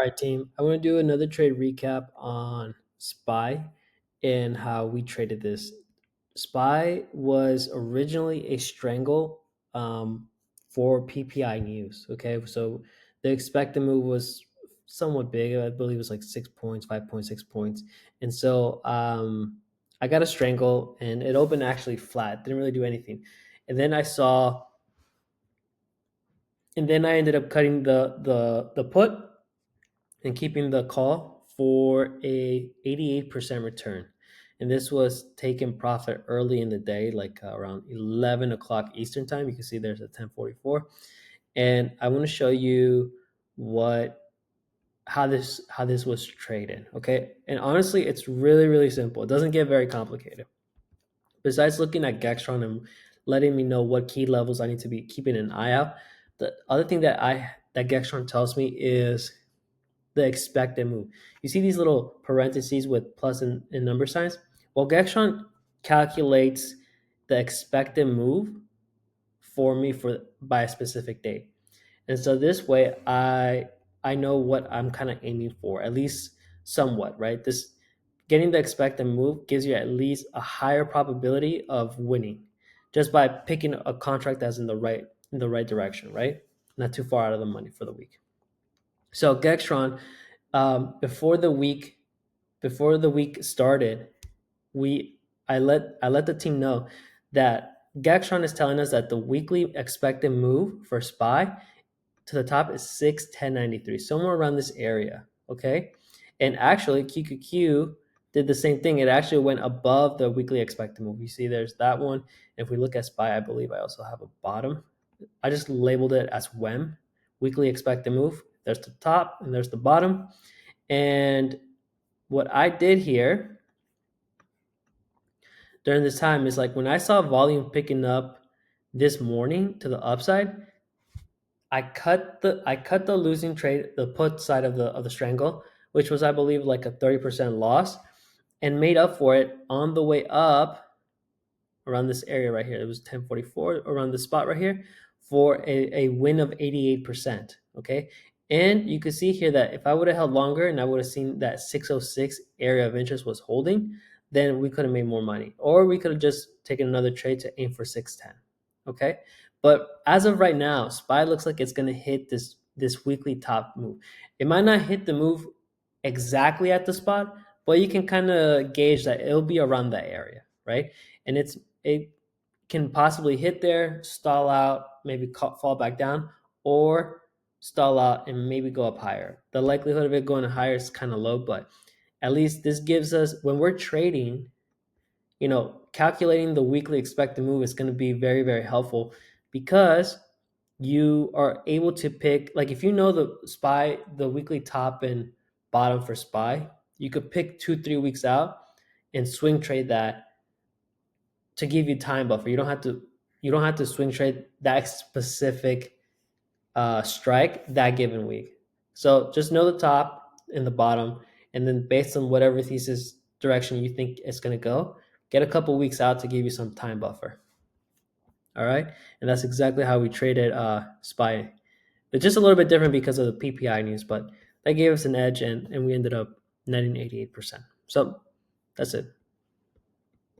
All right, team. I want to do another trade recap on SPY and how we traded this. SPY was originally a strangle for PPI news. Okay, so the expected move was somewhat big. I believe it was like 6 points, 5.6 points, and so I got a strangle, and it opened actually flat. Didn't really do anything, and then I saw, and then I ended up cutting the put and keeping the call for a 88% return. And this was taking profit early in the day, like around 11 o'clock Eastern time. You can see there's a 1044. And I want to show you what how this was traded. Okay. And honestly, it's really, really simple. It doesn't get very complicated. Besides looking at Gextron and letting me know what key levels I need to be keeping an eye out, the other thing that Gextron tells me is the expected move. You see these little parentheses with plus and number signs? Well, Gextron calculates the expected move for me by a specific date. And so this way I know what I'm kind of aiming for, at least somewhat, right? This getting the expected move gives you at least a higher probability of winning just by picking a contract that's in the right direction, right? Not too far out of the money for the week. So Gextron, before the week started, we I let the team know that Gextron is telling us that the weekly expected move for SPY to the top is 61093, somewhere around this area. Okay, and actually QQQ did the same thing. It actually went above the weekly expected move. You see, there's that one. If we look at SPY, I believe I also have a bottom. I just labeled it as WEM, weekly expected move. There's the top and there's the bottom. And what I did here during this time is like when I saw volume picking up this morning to the upside, I cut the losing trade, the put side of the strangle, which was I believe like a 30% loss, and made up for it on the way up around this area right here. It was 1044 around the spot right here for a win of 88%. Okay. And you can see here that if I would have held longer and I would have seen that 606 area of interest was holding, then we could have made more money. Or we could have just taken another trade to aim for 610. Okay. But as of right now, SPY looks like it's going to hit this weekly top move. It might not hit the move exactly at the spot, but you can kind of gauge that it'll be around that area, right? And it can possibly hit there, stall out, maybe fall back down, or stall out and maybe go up higher. The likelihood of it going higher is kind of low, but at least this gives us, when we're trading, calculating the weekly expected move is going to be very, very helpful because you are able to pick, like if you know the weekly top and bottom for SPY, you could pick 2-3 weeks out and swing trade that to give you time buffer. You don't have to swing trade that specific strike that given week. So just know the top and the bottom, and then based on whatever thesis direction you think it's going to go, get a couple weeks out to give you some time buffer. All right, and that's exactly how we traded SPY. It's just a little bit different because of the PPI news, but that gave us an edge, and we ended up netting 88%. So that's it.